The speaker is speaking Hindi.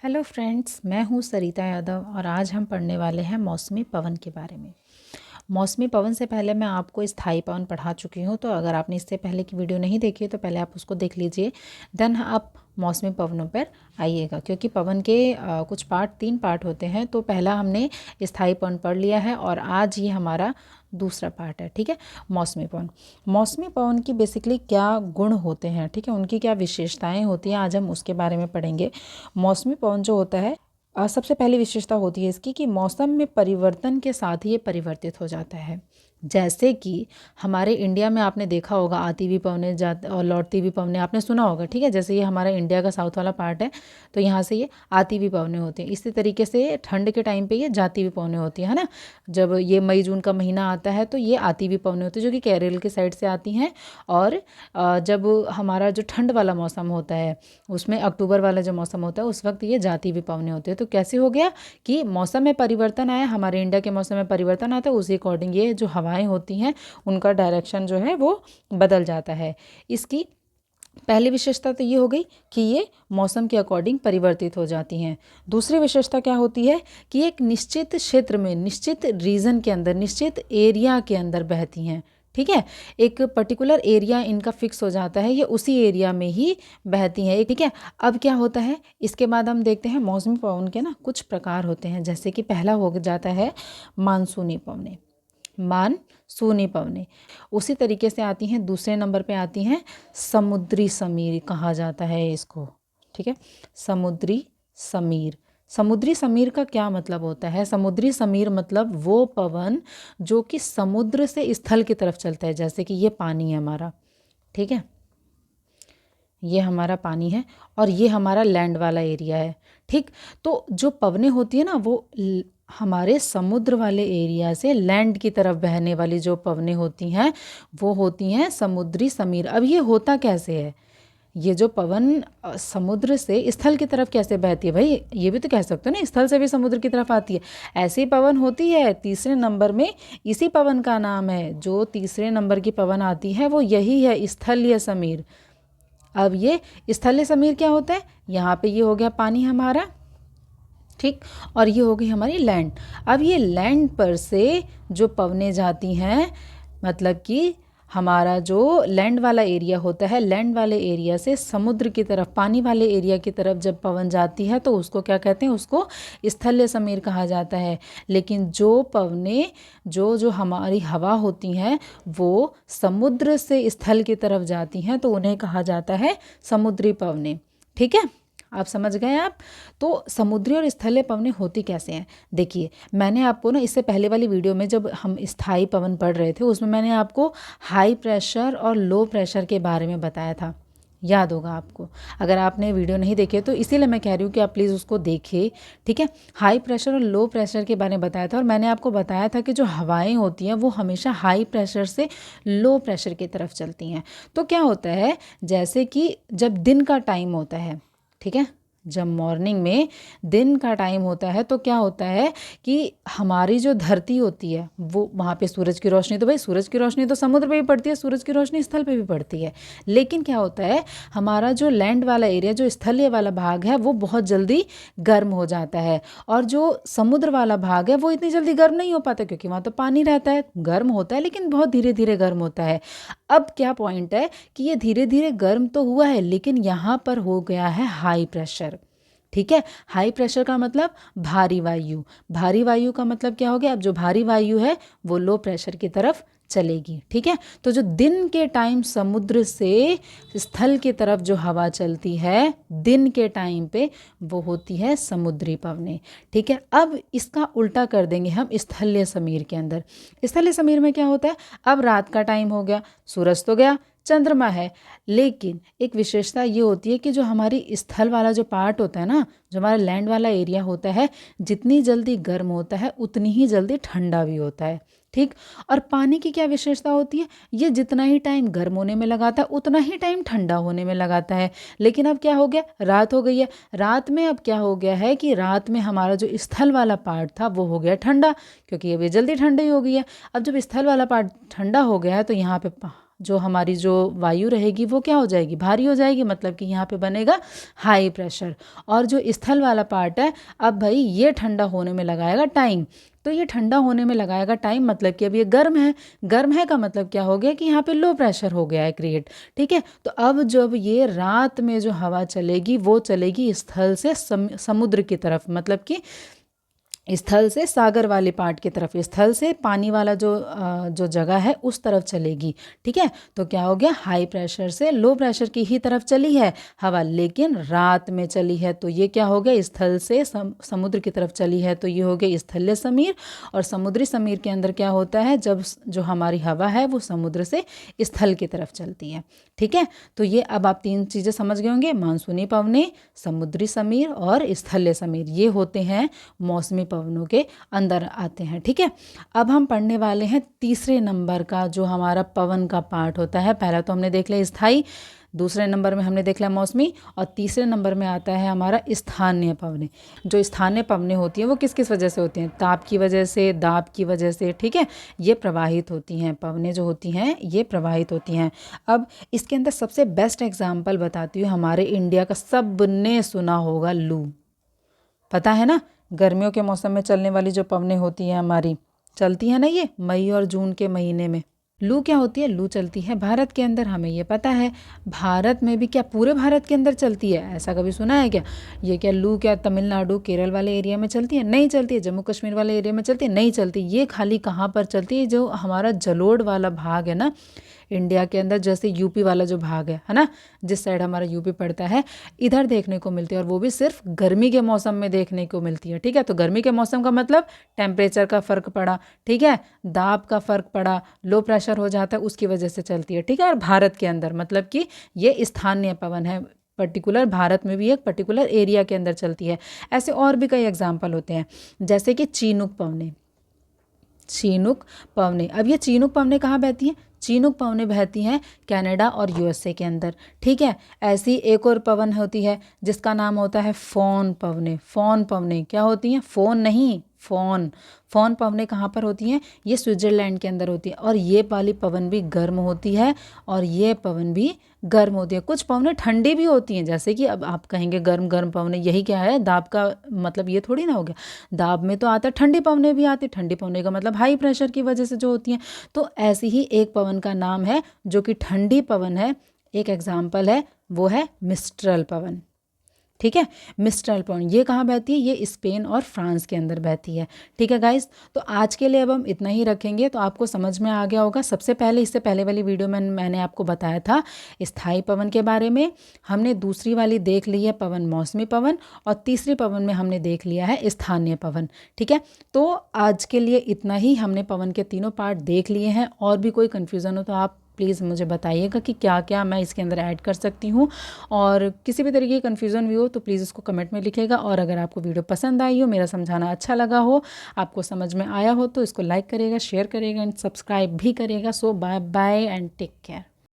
हेलो फ्रेंड्स, मैं हूँ सरिता यादव और आज हम पढ़ने वाले हैं मौसमी पवन के बारे में। मौसमी पवन से पहले मैं आपको स्थायी पवन पढ़ा चुकी हूँ, तो अगर आपने इससे पहले की वीडियो नहीं देखी है तो पहले आप उसको देख लीजिए, देन आप मौसमी पवनों पर आइएगा। क्योंकि पवन के कुछ पार्ट 3 पार्ट होते हैं, तो पहला हमने स्थायी पवन पढ़ लिया है और आज ये हमारा दूसरा पार्ट है। ठीक है, मौसमी पवन। मौसमी पवन की बेसिकली क्या गुण होते हैं, ठीक है, उनकी क्या विशेषताएं होती हैं, आज हम उसके बारे में पढ़ेंगे। मौसमी पवन जो होता है, सबसे पहली विशेषता होती है इसकी कि मौसम में परिवर्तन के साथ ही ये परिवर्तित हो जाता है। जैसे कि हमारे इंडिया में आपने देखा होगा आती हुई पवनें और लौटती हुई पवनें आपने सुना होगा। ठीक है, जैसे ये हमारा इंडिया का साउथ वाला पार्ट है, तो यहाँ से ये आती हुई पवनें होती हैं। इसी तरीके से ठंड के टाइम पे ये जाती हुई पवनें होती हैं, है ना। जब ये मई जून का महीना आता है तो ये आती हुई पवनें होती हैं, जो कि केरल के साइड से आती हैं। और जब हमारा जो ठंड वाला मौसम होता है, उसमें अक्टूबर वाला जो मौसम होता है, उस वक्त ये जाती हुई पवनें होती है। तो कैसे हो गया कि मौसम में परिवर्तन आया, हमारे इंडिया के मौसम में परिवर्तन आता है, उसी अकॉर्डिंग ये जो हवाएं होती हैं उनका डायरेक्शन जो है वो बदल जाता है। इसकी पहली विशेषता तो ये हो गई कि ये मौसम के अकॉर्डिंग परिवर्तित हो जाती हैं। दूसरी विशेषता क्या होती है कि एक निश्चित क्षेत्र में, निश्चित रीजन के अंदर, निश्चित एरिया के अंदर बहती हैं। ठीक है, एक पर्टिकुलर एरिया इनका फिक्स हो जाता है, ये उसी एरिया में ही बहती हैं। ठीक है, अब क्या होता है, इसके बाद हम देखते हैं मौसमी पवन के ना कुछ प्रकार होते हैं। जैसे कि पहला हो जाता है मानसूनी पवनें। मानसूनी पवनें उसी तरीके से आती हैं। दूसरे नंबर पे आती हैं समुद्री समीर, कहा जाता है इसको। ठीक है, समुद्री समीर। समुद्री समीर का क्या मतलब होता है? समुद्री समीर मतलब वो पवन जो कि समुद्र से स्थल की तरफ चलता है। जैसे कि ये पानी है हमारा, ठीक है, ये हमारा पानी है और ये हमारा लैंड वाला एरिया है। ठीक, तो जो पवनें होती है ना, वो हमारे समुद्र वाले एरिया से लैंड की तरफ बहने वाली जो पवनें होती हैं वो होती हैं समुद्री समीर। अब ये होता कैसे है? ये जो पवन समुद्र से स्थल की तरफ कैसे बहती है? भाई ये भी तो कह सकते हो ना, स्थल से भी समुद्र की तरफ आती है। ऐसी पवन होती है। तीसरे नंबर में इसी पवन का नाम है, जो तीसरे नंबर की पवन आती है वो यही है, स्थलीय समीर। अब ये स्थलीय समीर क्या होता है? यहाँ पे ये हो गया पानी हमारा, ठीक, और ये हो गई हमारी लैंड। अब ये लैंड पर से जो पवनें जाती हैं, मतलब कि हमारा जो लैंड वाला एरिया होता है, लैंड वाले एरिया से समुद्र की तरफ, पानी वाले एरिया की तरफ जब पवन जाती है तो उसको क्या कहते हैं? उसको स्थलीय समीर कहा जाता है। लेकिन जो पवनें, जो हमारी हवा होती हैं वो समुद्र से स्थल की तरफ जाती हैं तो उन्हें कहा जाता है समुद्री पवनें। ठीक है, आप समझ गए आप? तो समुद्री और स्थलीय पवनें होती कैसे हैं? देखिए, मैंने आपको ना इससे पहले वाली वीडियो में जब हम स्थायी पवन पढ़ रहे थे, उसमें मैंने आपको हाई प्रेशर और लो प्रेशर के बारे में बताया था, याद होगा आपको। अगर आपने वीडियो नहीं देखे तो इसीलिए मैं कह रही हूँ कि आप प्लीज़ उसको देखिए। ठीक है, हाई प्रेशर और लो प्रेशर के बारे में बताया था और मैंने आपको बताया था कि जो हवाएं होती हैं वो हमेशा हाई प्रेशर से लो प्रेशर की तरफ चलती हैं। तो क्या होता है, जैसे कि जब दिन का टाइम होता है, ठीक है, जब मॉर्निंग में दिन का टाइम होता है तो क्या होता है कि हमारी जो धरती होती है वो, वहाँ पे सूरज की रोशनी, तो भाई सूरज की रोशनी तो समुद्र पे भी पड़ती है, सूरज की रोशनी स्थल पे भी पड़ती है। लेकिन क्या होता है, हमारा जो लैंड वाला एरिया, जो स्थलीय वाला भाग है वो बहुत जल्दी गर्म हो जाता है, और जो समुद्र वाला भाग है वो इतनी जल्दी गर्म नहीं हो पाता, क्योंकि वहाँ तो पानी रहता है। गर्म होता है लेकिन बहुत धीरे धीरे गर्म होता है। अब क्या पॉइंट है कि ये धीरे धीरे गर्म तो हुआ है, लेकिन यहाँ पर हो गया है हाई प्रेशर। ठीक है, हाई प्रेशर का मतलब भारी वायु। भारी वायु का मतलब क्या हो गया? अब जो भारी वायु है वो लो प्रेशर की तरफ चलेगी। ठीक है, तो जो दिन के टाइम समुद्र से स्थल की तरफ जो हवा चलती है दिन के टाइम पे, वो होती है समुद्री पवनें। ठीक है, अब इसका उल्टा कर देंगे हम स्थलीय समीर के अंदर। स्थलीय समीर में क्या होता है, अब रात का टाइम हो गया, सूरज तो गया, चंद्रमा है, लेकिन एक विशेषता ये होती है कि जो हमारी स्थल वाला जो पार्ट होता है ना, जो हमारा लैंड वाला एरिया होता है, जितनी जल्दी गर्म होता है उतनी ही जल्दी ठंडा भी होता है। ठीक, और पानी की क्या विशेषता होती है, ये जितना ही टाइम गर्म होने में लगाता है उतना ही टाइम ठंडा होने में लगाता है। लेकिन अब क्या हो गया, रात हो गई है। रात में अब क्या हो गया है कि रात में हमारा जो स्थल वाला पार्ट था वो हो गया ठंडा, क्योंकि अब ये जल्दी ठंडी हो गई है। अब जब स्थल वाला पार्ट ठंडा हो गया है तो यहाँ पे जो हमारी जो वायु रहेगी वो क्या हो जाएगी, भारी हो जाएगी, मतलब कि यहाँ पे बनेगा हाई प्रेशर। और जो स्थल वाला पार्ट है, अब भाई ये ठंडा होने में लगाएगा टाइम। तो ये ठंडा होने में लगाएगा टाइम, मतलब कि अब ये गर्म है। गर्म है का मतलब क्या हो गया कि यहाँ पे लो प्रेशर हो गया है क्रिएट। ठीक है, तो अब जब ये रात में जो हवा चलेगी वो चलेगी स्थल से समुद्र की तरफ, मतलब कि स्थल से सागर वाले पार्ट की तरफ, स्थल से पानी वाला जो जगह है उस तरफ चलेगी। ठीक है, तो क्या हो गया, हाई प्रेशर से लो प्रेशर की ही तरफ चली है हवा, लेकिन रात में चली है। तो ये क्या हो गया, स्थल से समुद्र की तरफ चली है, तो ये हो गया स्थलीय समीर। और समुद्री समीर के अंदर क्या होता है, जब जो हमारी हवा है वो समुद्र से स्थल की तरफ चलती है। ठीक है, तो ये अब आप 3 चीज़ें समझ गए होंगे, मानसूनी पवनें, समुद्री समीर और स्थलीय समीर, ये होते हैं मौसमी पवनों के अंदर आते हैं। ठीक है, अब हम पढ़ने वाले हैं तीसरे नंबर का जो हमारा पवन का पार्ट होता है। पहला तो हमने देख लिया स्थाई, दूसरे नंबर में हमने देख लिया मौसमी, और तीसरे नंबर में आता है हमारा स्थानीय पवनें। जो स्थानीय पवनें होती हैं वो किस किस वजह से होती हैं, ताप की वजह से, दाब की वजह से। ठीक है, ये प्रवाहित होती हैं, पवनें जो होती हैं ये प्रवाहित होती हैं। अब इसके अंदर सबसे बेस्ट एग्जाम्पल बताती हूँ, हमारे इंडिया का सबने सुना होगा लू, पता है ना, गर्मियों के मौसम में चलने वाली जो पवनें होती हैं हमारी, चलती है ना ये मई और जून के महीने में। लू क्या होती है, लू चलती है भारत के अंदर, हमें ये पता है। भारत में भी, क्या पूरे भारत के अंदर चलती है, ऐसा कभी सुना है क्या? ये क्या लू क्या तमिलनाडु केरल वाले एरिया में चलती है? नहीं चलती है। जम्मू कश्मीर वाले एरिया में चलती है? नहीं चलती। ये खाली कहाँ पर चलती है, जो हमारा जलोढ़ वाला भाग है ना इंडिया के अंदर, जैसे यूपी वाला जो भाग है ना, जिस साइड हमारा यूपी पड़ता है, इधर देखने को मिलती है, और वो भी सिर्फ गर्मी के मौसम में देखने को मिलती है। ठीक है, तो गर्मी के मौसम का मतलब टेम्परेचर का फ़र्क पड़ा, ठीक है, दाब का फ़र्क पड़ा, लो प्रेशर हो जाता है, उसकी वजह से चलती है। ठीक है, और भारत के अंदर मतलब कि ये स्थानीय पवन है, पर्टिकुलर भारत में भी एक पर्टिकुलर एरिया के अंदर चलती है। ऐसे और भी कई एग्जाम्पल होते हैं, जैसे कि चीनुक पवनें। चीनुक पवनें, अब ये चीनुक पवनें कहाँ बहती हैं? चीनुक पवनें बहती हैं कनाडा और यूएसए के अंदर। ठीक है, ऐसी एक और पवन होती है जिसका नाम होता है फोन पवनें। फोन पवनें क्या होती हैं? फोन नहीं, फोन। फोन पवनें कहाँ पर होती हैं? ये स्विट्ज़रलैंड के अंदर होती है, और ये वाली पवन भी गर्म होती है, और ये पवन भी गर्म होती है। कुछ पवनें ठंडी भी होती हैं, जैसे कि अब आप कहेंगे गर्म गर्म पवनें, यही क्या है, दाब का मतलब ये थोड़ी ना हो गया। दाब में तो आता है, ठंडी पवनें भी आती, ठंडी पवनें का मतलब हाई प्रेशर की वजह से जो होती हैं। तो ऐसी ही एक पवन का नाम है जो कि ठंडी पवन है, एक एग्जाम्पल है, वो है मिस्ट्रल पवन। ठीक है, मिस्ट्रल पवन ये कहाँ बहती है? ये स्पेन और फ्रांस के अंदर बहती है। ठीक है गाइस, तो आज के लिए अब हम इतना ही रखेंगे, तो आपको समझ में आ गया होगा। सबसे पहले, इससे पहले वाली वीडियो में मैंने आपको बताया था स्थायी पवन के बारे में, हमने दूसरी वाली देख ली है पवन मौसमी पवन, और तीसरी पवन में हमने देख लिया है स्थानीय पवन। ठीक है, तो आज के लिए इतना ही, हमने पवन के तीनों पार्ट देख लिए हैं। और भी कोई कन्फ्यूज़न हो तो आप प्लीज़ मुझे बताइएगा कि क्या क्या मैं इसके अंदर ऐड कर सकती हूँ, और किसी भी तरीके की कन्फ्यूज़न भी हो तो प्लीज़ उसको कमेंट में लिखिएगा। और अगर आपको वीडियो पसंद आई हो, मेरा समझाना अच्छा लगा हो, आपको समझ में आया हो, तो इसको लाइक करिएगा, शेयर करिएगा एंड सब्सक्राइब भी करिएगा। So bye bye and take care.